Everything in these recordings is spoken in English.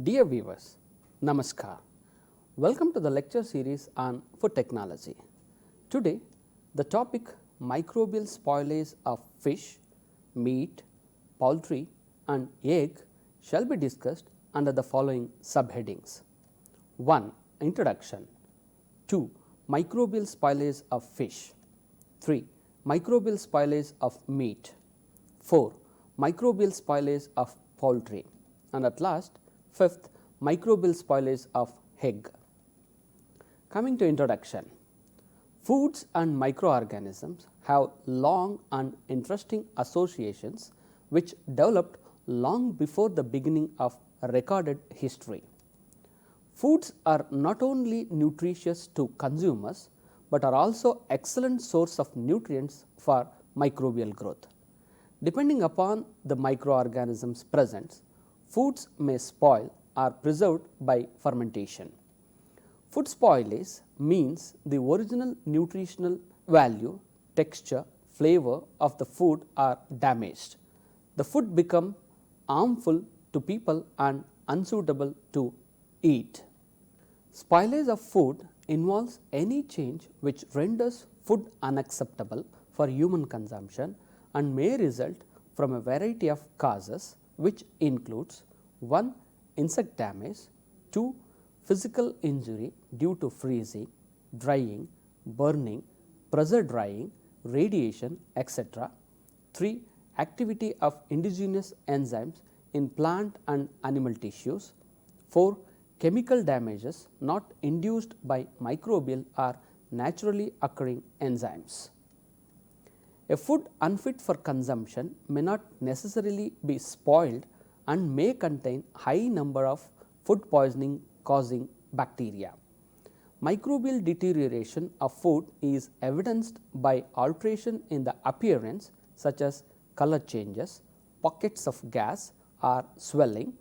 Dear viewers, Namaskar. Welcome to the lecture series on food technology. Today, the topic microbial spoilage of fish, meat, poultry and egg shall be discussed under the following subheadings. 1. Introduction. 2. Microbial spoilage of fish. 3. Microbial spoilage of meat. 4. Microbial spoilage of poultry. And at last, 5th, microbial spoilage of egg. Coming to introduction, foods and microorganisms have long and interesting associations which developed long before the beginning of recorded history. Foods are not only nutritious to consumers, but are also excellent source of nutrients for microbial growth. Depending upon the microorganisms present, foods may spoil or preserved by fermentation. Food spoilage means the original nutritional value, texture, flavor of the food are damaged. The food become harmful to people and unsuitable to eat. Spoilage of food involves any change which renders food unacceptable for human consumption and may result from a variety of causes, which includes 1. Insect damage, 2. Physical injury due to freezing, drying, burning, pressure drying, radiation, etc. 3. Activity of indigenous enzymes in plant and animal tissues. 4. Chemical damages not induced by microbial or naturally occurring enzymes. A food unfit for consumption may not necessarily be spoiled and may contain high number of food poisoning causing bacteria. Microbial deterioration of food is evidenced by alteration in the appearance such as color changes, pockets of gas or swelling,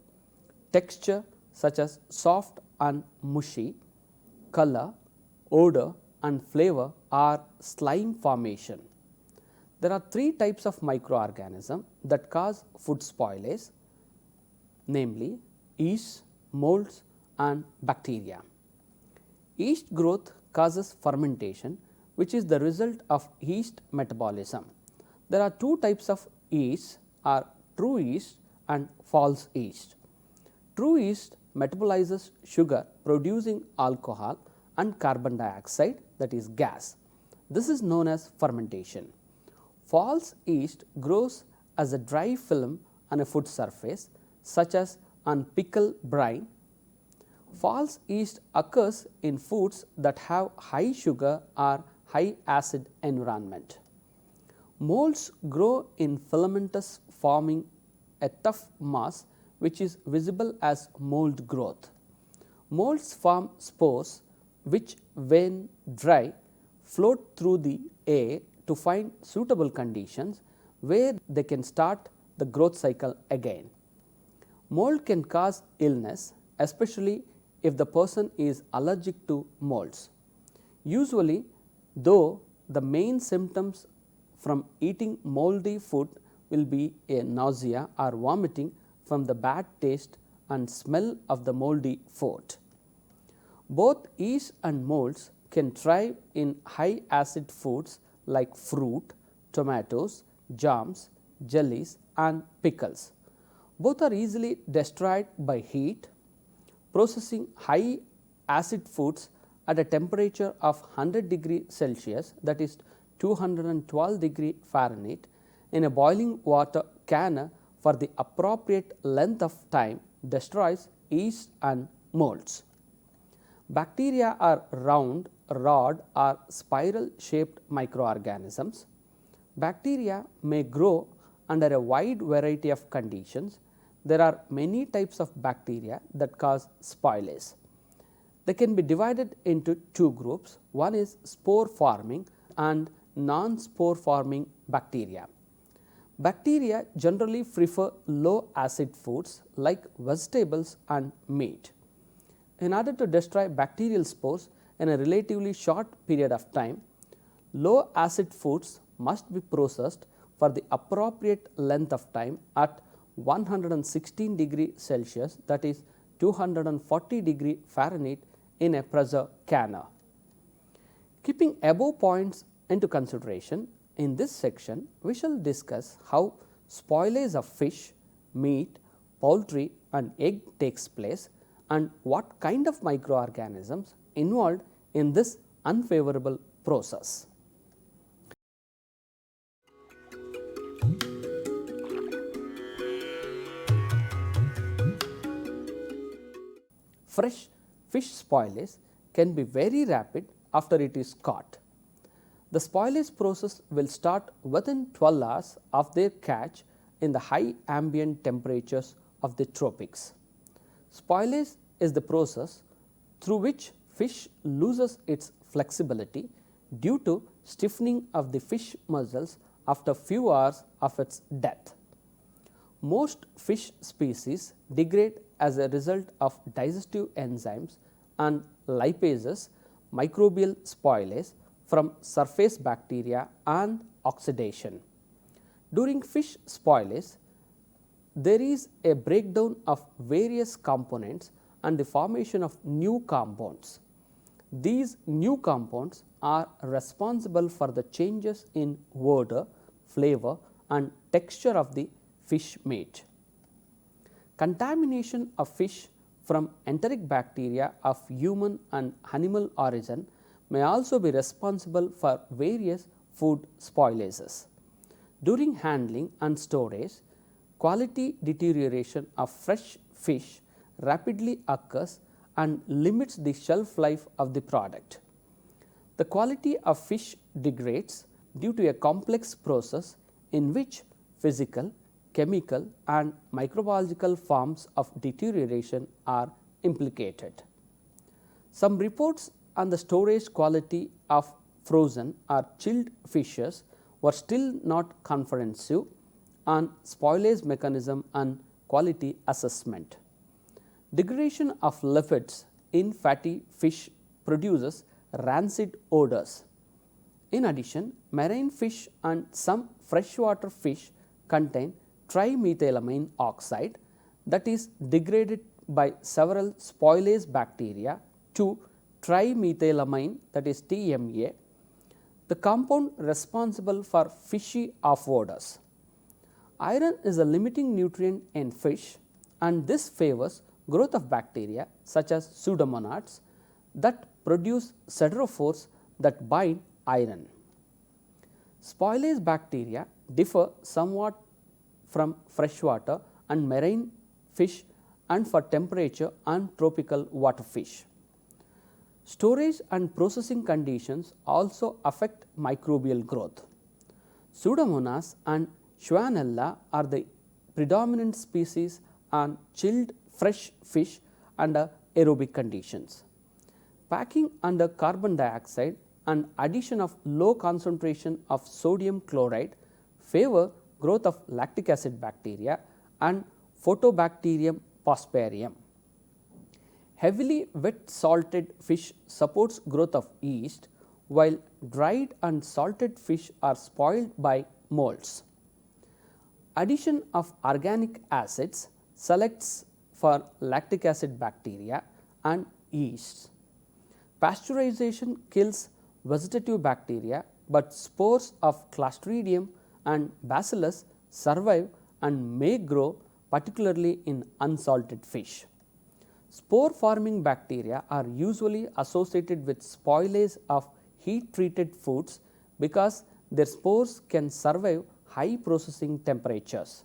texture such as soft and mushy, color, odor and flavor or slime formation. There are 3 types of microorganisms that cause food spoilage, namely yeast, molds and bacteria. Yeast growth causes fermentation, which is the result of yeast metabolism. There are 2 types of yeast, are true yeast and false yeast. True yeast metabolizes sugar producing alcohol and carbon dioxide, that is gas. This is known as fermentation. False yeast grows as a dry film on a food surface such as on pickle brine. False yeast occurs in foods that have high sugar or high acid environment. Molds grow in filamentous, forming a tough mass which is visible as mold growth. Molds form spores which, when dry, float through the air to find suitable conditions where they can start the growth cycle again. Mold can cause illness, especially if the person is allergic to molds. Usually, though, the main symptoms from eating moldy food will be a nausea or vomiting from the bad taste and smell of the moldy food. Both yeast and molds can thrive in high acid foods like fruit, tomatoes, jams, jellies and pickles. Both are easily destroyed by heat. Processing high acid foods at a temperature of 100 degree Celsius, that is 212 degree Fahrenheit, in a boiling water can for the appropriate length of time destroys yeast and molds. Bacteria are round, rod or spiral shaped microorganisms. Bacteria may grow under a wide variety of conditions. There are many types of bacteria that cause spoilage. They can be divided into 2 groups. One is spore forming and non-spore forming bacteria. Bacteria generally prefer low acid foods like vegetables and meat. In order to destroy bacterial spores in a relatively short period of time, low acid foods must be processed for the appropriate length of time at 116 degree Celsius, that is 240 Fahrenheit in a pressure canner. Keeping above points into consideration, in this section we shall discuss how spoilage of fish, meat, poultry and egg takes place and what kind of microorganisms involved in this unfavorable process. Fresh fish spoilage can be very rapid after it is caught. The spoilage process will start within 12 hours of their catch in the high ambient temperatures of the tropics. Spoilage is the process through which fish loses its flexibility due to stiffening of the fish muscles after few hours of its death. Most fish species degrade as a result of digestive enzymes and lipases, microbial spoilage from surface bacteria and oxidation. During fish spoilage, there is a breakdown of various components and the formation of new compounds. These new compounds are responsible for the changes in odor, flavor and texture of the fish meat. Contamination of fish from enteric bacteria of human and animal origin may also be responsible for various food spoilages. During handling and storage, quality deterioration of fresh fish rapidly occurs and limits the shelf life of the product. The quality of fish degrades due to a complex process in which physical, chemical and microbiological forms of deterioration are implicated. Some reports on the storage quality of frozen or chilled fishes were still not comprehensive on spoilage mechanism and quality assessment. Degradation of lipids in fatty fish produces rancid odors. In addition, marine fish and some freshwater fish contain trimethylamine oxide that is degraded by several spoilage bacteria to trimethylamine, that is TMA, the compound responsible for fishy off odors. Iron is a limiting nutrient in fish and this favors growth of bacteria such as pseudomonads that produce siderophores that bind iron. Spoilage bacteria differ somewhat from freshwater and marine fish and for temperature and tropical water fish. Storage and processing conditions also affect microbial growth. Pseudomonas and Schwannella are the predominant species on chilled fresh fish under aerobic conditions. Packing under carbon dioxide and addition of low concentration of sodium chloride favor growth of lactic acid bacteria and Photobacterium pasparium. Heavily wet salted fish supports growth of yeast, while dried and salted fish are spoiled by molds. Addition of organic acids selects for lactic acid bacteria and yeasts. Pasteurization kills vegetative bacteria, but spores of Clostridium and Bacillus survive and may grow, particularly in unsalted fish. Spore forming bacteria are usually associated with spoilage of heat treated foods because their spores can survive high processing temperatures.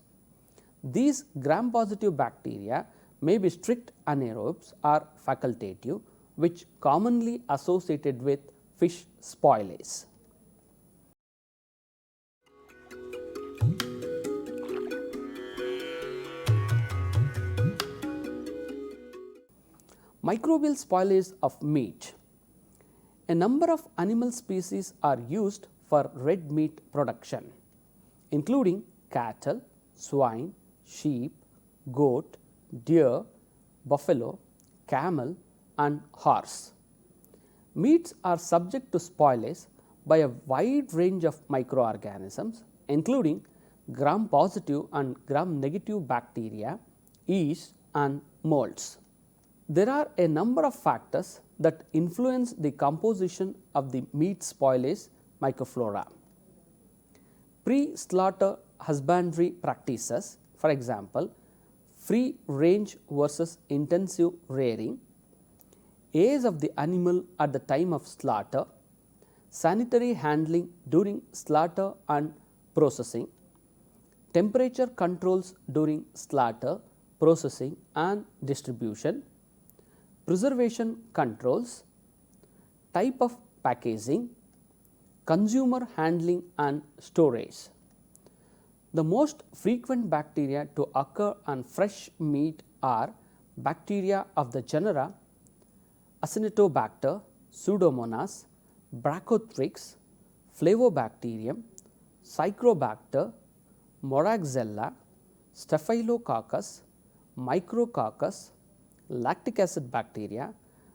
These gram positive bacteria may be strict anaerobes or facultative, which commonly associated with fish spoilage. Microbial spoilage of meat. A number of animal species are used for red meat production, including cattle, swine, sheep, goat, deer, buffalo, camel and horse. Meats are subject to spoilage by a wide range of microorganisms, including gram positive and gram negative bacteria, yeast and molds. There are a number of factors that influence the composition of the meat spoilage microflora. Pre-slaughter husbandry practices, for example, free range versus intensive rearing, age of the animal at the time of slaughter, sanitary handling during slaughter and processing, temperature controls during slaughter, processing and distribution, preservation controls, type of packaging, consumer handling and storage. The most frequent bacteria to occur on fresh meat are bacteria of the genera Acinetobacter, Pseudomonas, Brachythrix, Flavobacterium, Psychrobacter, Moraxella, Staphylococcus, Micrococcus, lactic acid bacteria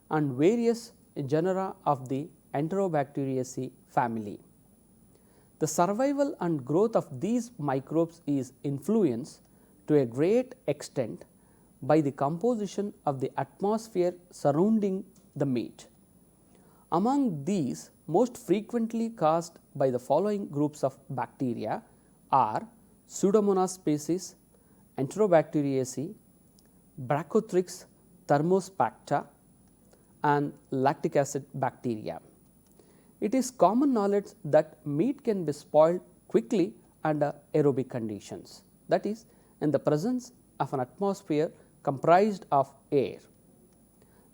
and various genera of the Enterobacteriaceae family. The survival and growth of these microbes is influenced to a great extent by the composition of the atmosphere surrounding the meat. Among these, most frequently caused by the following groups of bacteria are Pseudomonas species, Enterobacteriaceae, Brachythrix thermospecta and lactic acid bacteria. It is common knowledge that meat can be spoiled quickly under aerobic conditions, that is, in the presence of an atmosphere comprised of air.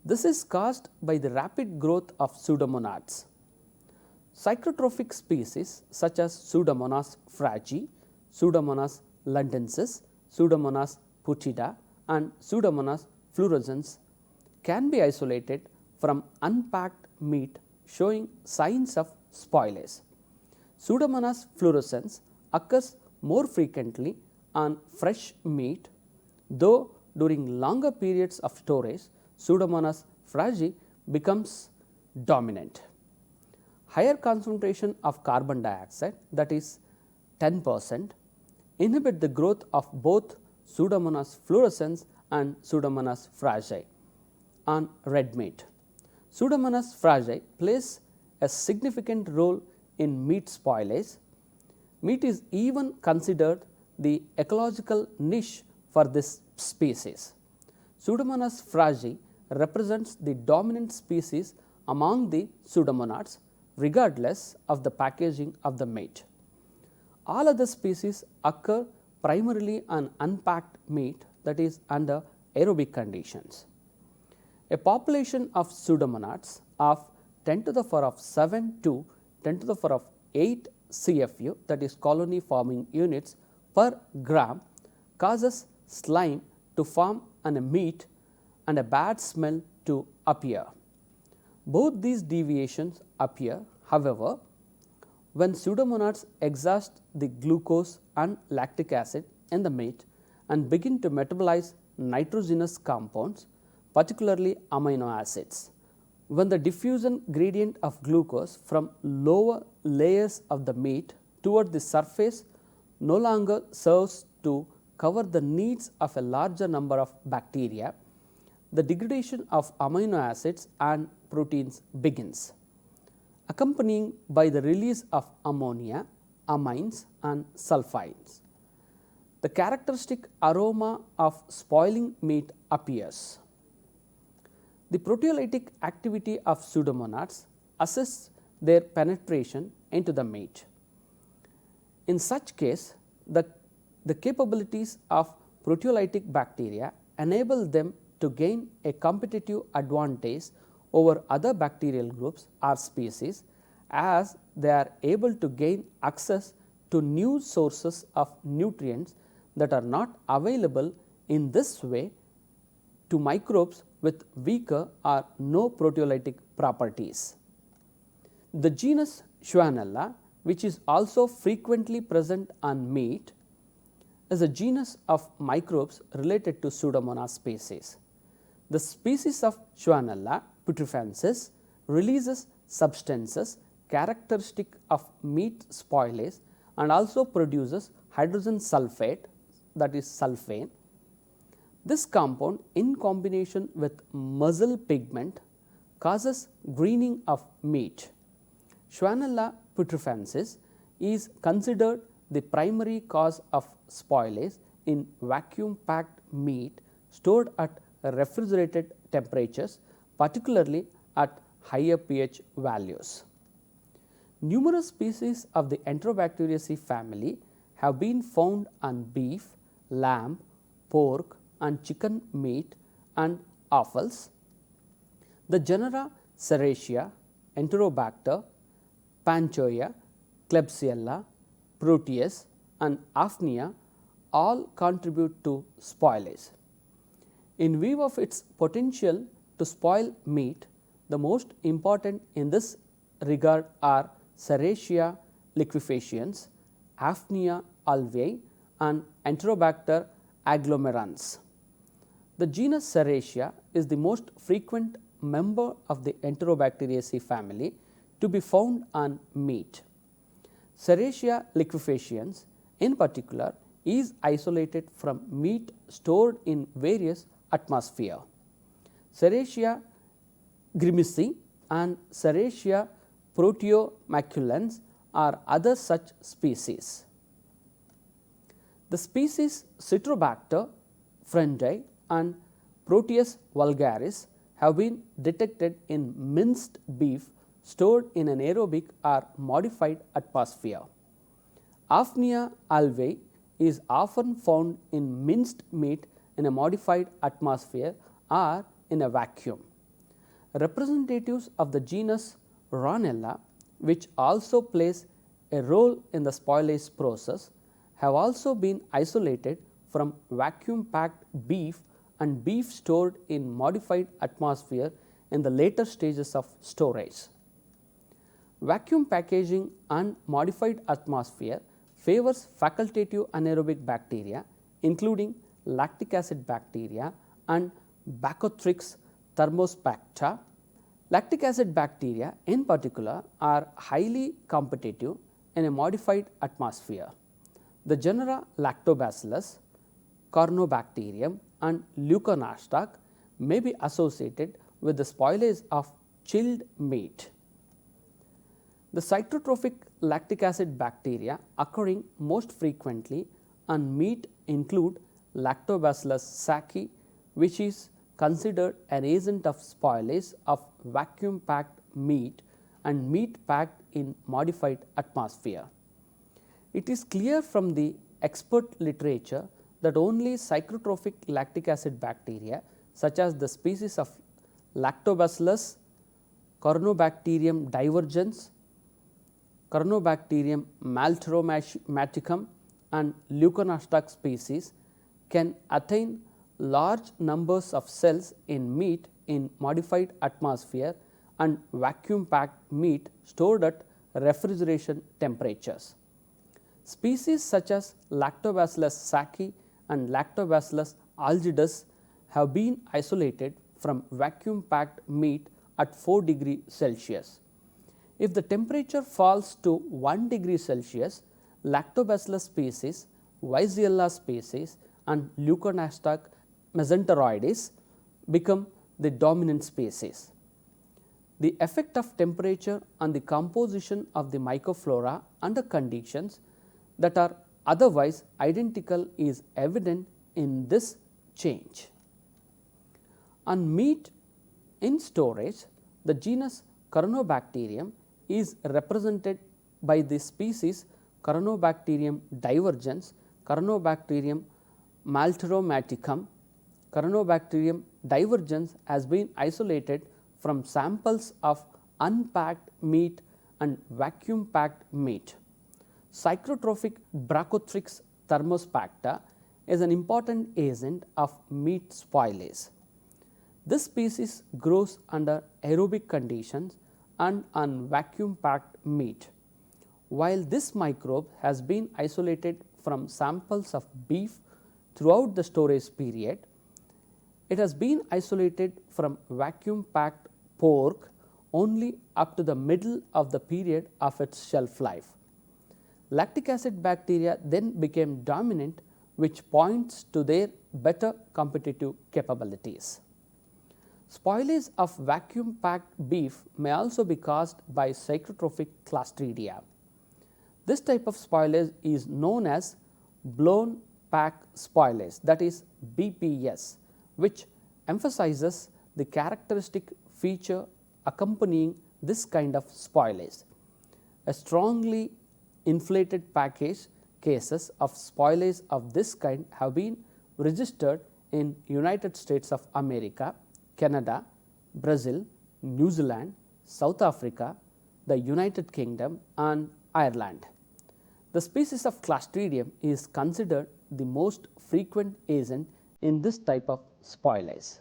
This is caused by the rapid growth of pseudomonads. Psychotrophic species such as Pseudomonas fragi, Pseudomonas londinensis, Pseudomonas putida and Pseudomonas fluorescens can be isolated from unpacked meat showing signs of spoilage. Pseudomonas fluorescens occurs more frequently on fresh meat, though during longer periods of storage Pseudomonas fragi becomes dominant. Higher concentration of carbon dioxide, that is 10%, inhibit the growth of both Pseudomonas fluorescens and Pseudomonas fragi on red meat. Pseudomonas fragi plays a significant role in meat spoilage. Meat is even considered the ecological niche for this species. Pseudomonas fragi represents the dominant species among the pseudomonads regardless of the packaging of the meat. All other species occur primarily on unpacked meat, that is under aerobic conditions. A population of pseudomonads of 10 to the power of 7 to 10 to the power of 8 CFU, that is colony forming units per gram, causes slime to form on a meat and a bad smell to appear. Both these deviations appear, however, when pseudomonads exhaust the glucose and lactic acid in the meat and begin to metabolize nitrogenous compounds, particularly amino acids. When the diffusion gradient of glucose from lower layers of the meat toward the surface no longer serves to cover the needs of a larger number of bacteria, the degradation of amino acids and proteins begins, accompanying by the release of ammonia, amines and sulfides. The characteristic aroma of spoiling meat appears. The proteolytic activity of pseudomonads assists their penetration into the meat. In such case, the capabilities of proteolytic bacteria enable them to gain a competitive advantage over other bacterial groups or species, as they are able to gain access to new sources of nutrients that are not available in this way to microbes with weaker or no proteolytic properties. The genus Schwannella, which is also frequently present on meat, is a genus of microbes related to Pseudomonas species. The species of Schwannella putrefensis releases substances characteristic of meat spoilage and also produces hydrogen sulfate, that is sulfane. This compound in combination with mussel pigment causes greening of meat. Schwannella putrescens is considered the primary cause of spoilage in vacuum packed meat stored at refrigerated temperatures, particularly at higher pH values. Numerous species of the Enterobacteriaceae family have been found on beef, lamb, pork and chicken meat and offals. The genera Serratia, Enterobacter, Panchoia, Klebsiella, Proteus and Aphnia all contribute to spoilage. In view of its potential to spoil meat, the most important in this regard are Serratia liquefaciens, Aphnia alveoli and Enterobacter agglomerans. The genus Serratia is the most frequent member of the Enterobacteriaceae family to be found on meat. Serratia liquefaciens in particular is isolated from meat stored in various atmosphere. Serratia grimisi and Serratia proteomaculans are other such species. The species Citrobacter frundi and Proteus vulgaris have been detected in minced beef stored in an aerobic or modified atmosphere. Aphnia alveoli is often found in minced meat in a modified atmosphere or in a vacuum. Representatives of the genus Rhonella, which also plays a role in the spoilage process, have also been isolated from vacuum packed beef and beef stored in modified atmosphere in the later stages of storage. Vacuum packaging and modified atmosphere favors facultative anaerobic bacteria including lactic acid bacteria and Bacothrix thermospecta. Lactic acid bacteria in particular are highly competitive in a modified atmosphere. The genera Lactobacillus, Cornobacterium and Leuconostoc may be associated with the spoilage of chilled meat. The cytotrophic lactic acid bacteria occurring most frequently on meat include Lactobacillus sakei, which is considered an agent of spoilage of vacuum packed meat and meat packed in modified atmosphere. It is clear from the expert literature that only cyclotrophic lactic acid bacteria such as the species of Lactobacillus, Cornobacterium divergens, Cornobacterium malteromaticum and Leuconostoc species can attain large numbers of cells in meat in modified atmosphere and vacuum packed meat stored at refrigeration temperatures. Species such as Lactobacillus sakei and Lactobacillus algidus have been isolated from vacuum packed meat at 4 degree Celsius. If the temperature falls to 1 degree Celsius, Lactobacillus species, Weisella species and Leuconostoc mesenteroides become the dominant species. The effect of temperature on the composition of the microflora under conditions that are otherwise identical is evident in this change. On meat in storage, the genus Cornobacterium is represented by the species Cornobacterium divergens, Cornobacterium malteromaticum. Cornobacterium divergens has been isolated from samples of unpacked meat and vacuum packed meat. Cyclotrophic Bacothrix thermospecta is an important agent of meat spoilage. This species grows under aerobic conditions and on vacuum packed meat. While this microbe has been isolated from samples of beef throughout the storage period, it has been isolated from vacuum packed pork only up to the middle of the period of its shelf life. Lactic acid bacteria then became dominant, which points to their better competitive capabilities. Spoilage of vacuum packed beef may also be caused by psychotrophic Clostridia. This type of spoilage is known as blown pack spoilage, that is BPS, which emphasizes the characteristic feature accompanying this kind of spoilage. A strongly inflated package cases of spoilage of this kind have been registered in United States of America, Canada, Brazil, New Zealand, South Africa, the United Kingdom and Ireland. The species of Clostridium is considered the most frequent agent in this type of spoilage.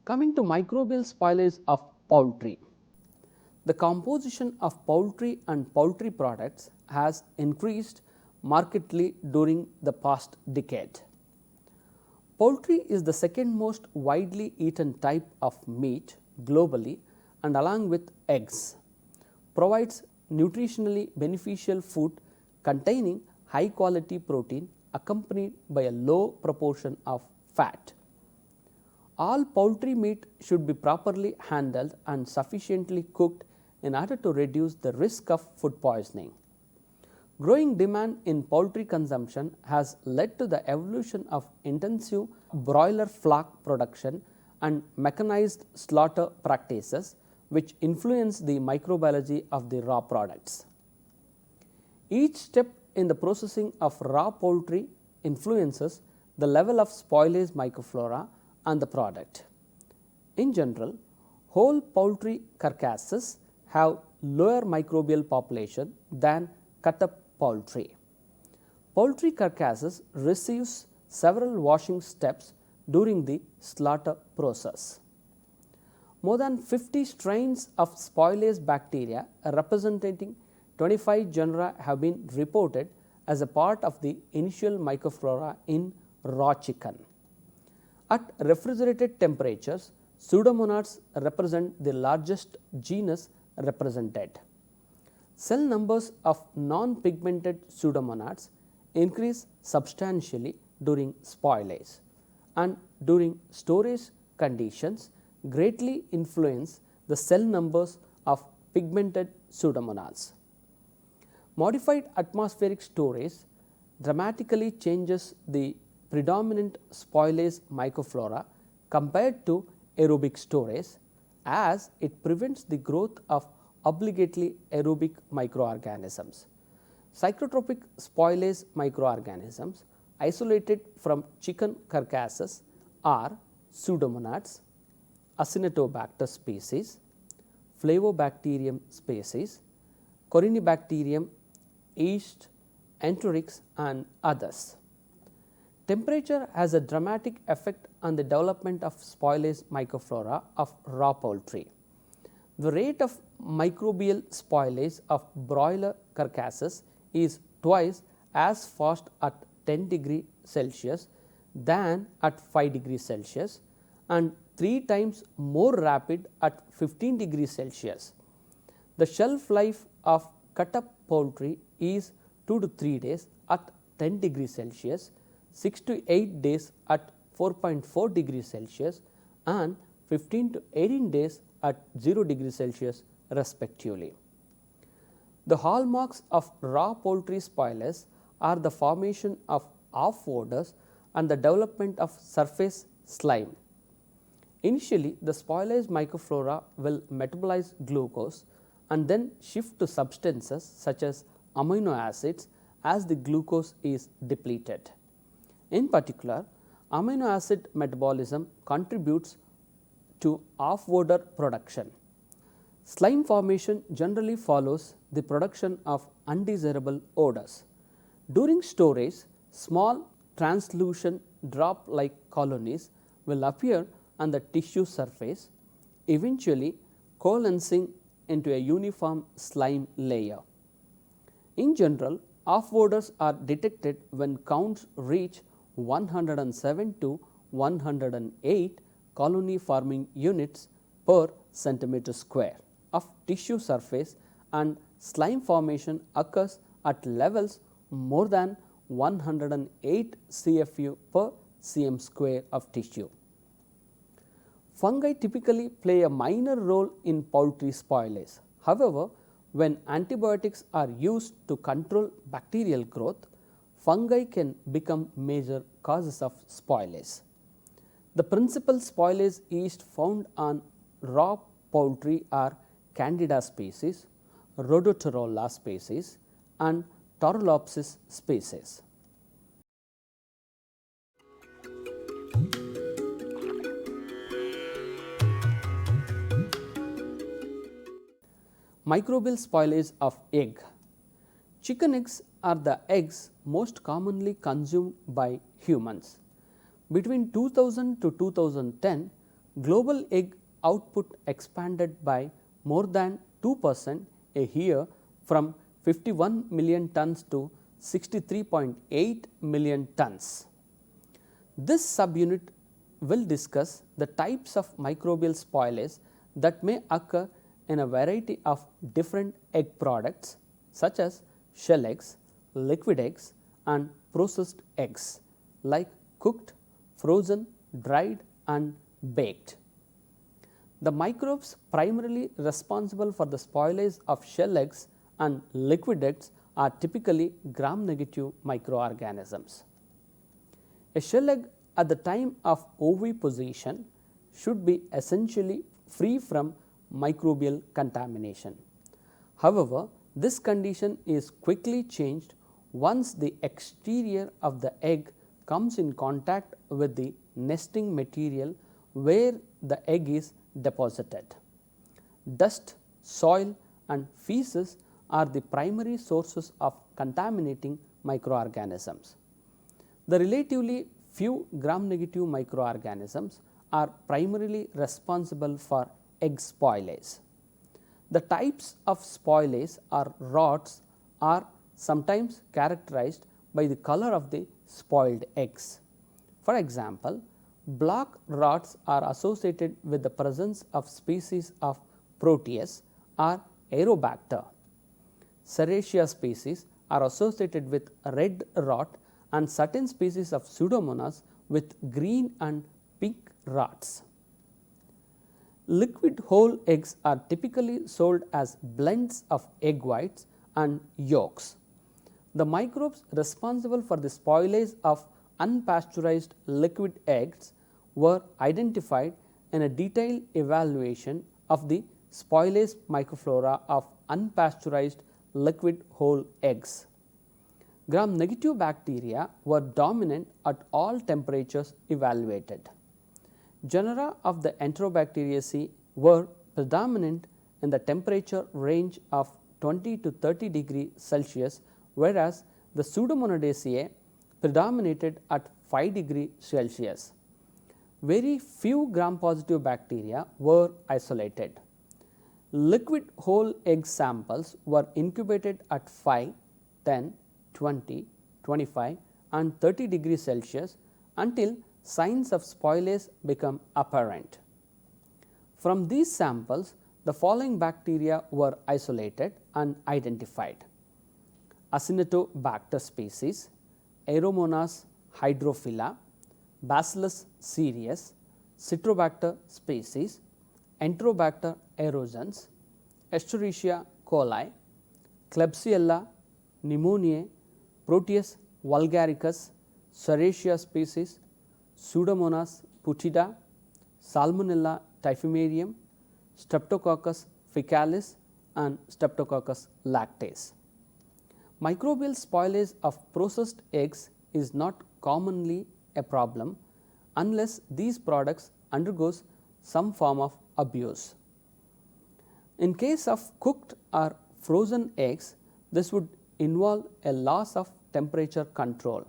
Coming to microbial spoilage of poultry. The composition of poultry and poultry products has increased markedly during the past decade. Poultry is the second most widely eaten type of meat globally and along with eggs provides nutritionally beneficial food containing high quality protein accompanied by a low proportion of fat. All poultry meat should be properly handled and sufficiently cooked in order to reduce the risk of food poisoning. Growing demand in poultry consumption has led to the evolution of intensive broiler flock production and mechanized slaughter practices, which influence the microbiology of the raw products. Each step in the processing of raw poultry influences the level of spoilage microflora and the product. In general, whole poultry carcasses have lower microbial population than cut up poultry. Poultry carcasses receives several washing steps during the slaughter process. More than 50 strains of spoilage bacteria representing 25 genera have been reported as a part of the initial microflora in raw chicken. At refrigerated temperatures, Pseudomonads represent the largest genus represented. Cell numbers of non-pigmented Pseudomonads increase substantially during spoilage and during storage conditions greatly influence the cell numbers of pigmented Pseudomonads. Modified atmospheric storage dramatically changes the predominant spoilage microflora compared to aerobic storage, as it prevents the growth of obligatory aerobic microorganisms. Psychotropic spoilage microorganisms isolated from chicken carcasses are Pseudomonads, Acinetobacter species, Flavobacterium species, Corynebacterium, yeast, enterics and others. Temperature has a dramatic effect on the development of spoilage microflora of raw poultry. The rate of microbial spoilage of broiler carcasses is twice as fast at 10 degree Celsius than at 5 degree Celsius and 3 times more rapid at 15 degree Celsius. The shelf life of cut up poultry is 2 to 3 days at 10 degree Celsius, 6 to 8 days at 4.4 degrees Celsius and 15 to 18 days at 0 degrees Celsius respectively. The hallmarks of raw poultry spoilage are the formation of off odors and the development of surface slime. Initially, the spoilage microflora will metabolize glucose and then shift to substances such as amino acids as the glucose is depleted. In particular, amino acid metabolism contributes to off odor production. Slime formation generally follows the production of undesirable odors. During storage, small translucent drop like colonies will appear on the tissue surface, eventually coalescing into a uniform slime layer. In general, off odors are detected when counts reach 107 to 108 colony forming units per centimeter square. of tissue surface and slime formation occurs at levels more than 108 CFU per cm square of tissue. Fungi typically play a minor role in poultry spoilage. However, when antibiotics are used to control bacterial growth, fungi can become major causes of spoilage. The principal spoilage yeast found on raw poultry are Candida species, Rhodotorula species and Torulopsis species. Microbial spoilage of egg. Chicken eggs are the eggs most commonly consumed by humans. Between 2000 to 2010, global egg output expanded by more than 2% a year from 51 million tons to 63.8 million tons. This subunit will discuss the types of microbial spoilage that may occur in a variety of different egg products such as shell eggs, liquid eggs and processed eggs like cooked, frozen, dried and baked. The microbes primarily responsible for the spoilage of shell eggs and liquid eggs are typically gram-negative microorganisms. A shell egg at the time of oviposition should be essentially free from microbial contamination. However, this condition is quickly changed once the exterior of the egg comes in contact with the nesting material where the egg is deposited. Dust, soil and feces are the primary sources of contaminating microorganisms. The relatively few gram-negative microorganisms are primarily responsible for egg spoilage. The types of spoilage or rots are sometimes characterized by the color of the spoiled eggs. For example, black rots are associated with the presence of species of Proteus or Aerobacter. Serratia species are associated with red rot and certain species of Pseudomonas with green and pink rots. Liquid whole eggs are typically sold as blends of egg whites and yolks. The microbes responsible for the spoilage of unpasteurized liquid eggs were identified in a detailed evaluation of the spoilage microflora of unpasteurized liquid whole eggs. Gram-negative bacteria were dominant at all temperatures evaluated. Genera of the Enterobacteriaceae were predominant in the temperature range of 20 to 30 degree Celsius, whereas the Pseudomonadeaceae predominated at 5 degree Celsius. Very few gram-positive bacteria were isolated. Liquid whole egg samples were incubated at 5, 10, 20, 25 and 30 degrees Celsius until signs of spoilage become apparent. From these samples, the following bacteria were isolated and identified: Acinetobacter species, Aeromonas hydrophila, Bacillus cereus, Citrobacter species, Enterobacter aerosans, Escherichia coli, Klebsiella pneumoniae, Proteus vulgaricus, Serratia species, Pseudomonas putida, Salmonella typhimurium, Streptococcus faecalis and Streptococcus lactase. Microbial spoilage of processed eggs is not commonly a problem unless these products undergoes some form of abuse. In case of cooked or frozen eggs, this would involve a loss of temperature control.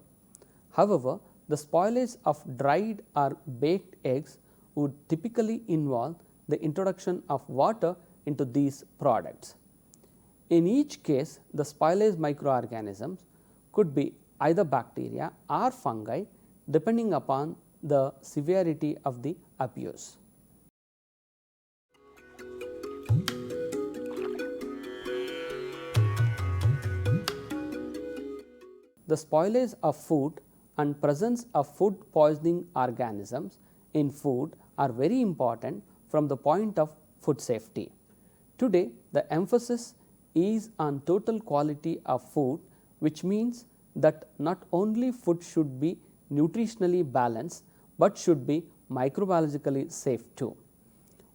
However, the spoilage of dried or baked eggs would typically involve the introduction of water into these products. In each case, the spoilage microorganisms could be either bacteria or fungi depending upon the severity of the abuse. the spoilage of food and presence of food poisoning organisms in food are very important from the point of food safety. Today, the emphasis is on total quality of food, which means that not only food should be nutritionally balanced, but should be microbiologically safe too.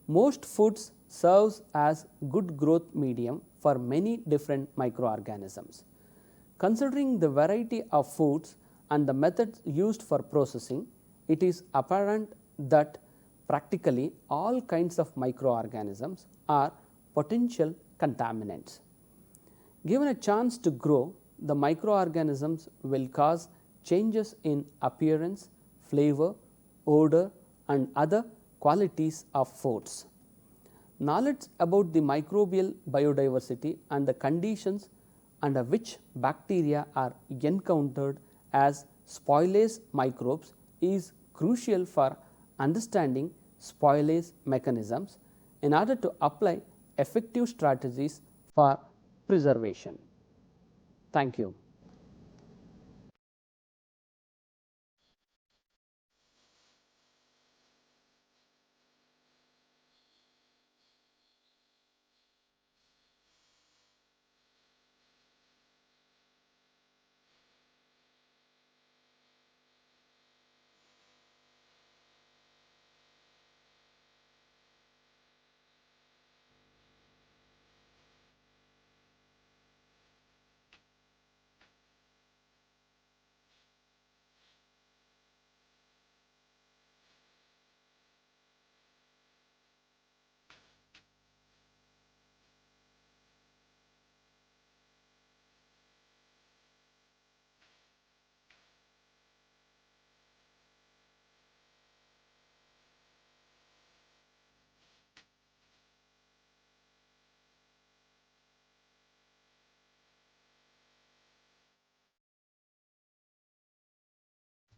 Most foods serves as good growth medium for many different microorganisms. Considering the variety of foods and the methods used for processing, it is apparent that practically all kinds of microorganisms are potential contaminants. Given a chance to grow, the microorganisms will cause changes in appearance, flavor, odor and other qualities of foods. Knowledge about the microbial biodiversity and the conditions under which bacteria are encountered as spoilage microbes is crucial for understanding spoilage mechanisms in order to apply effective strategies for preservation. Thank you.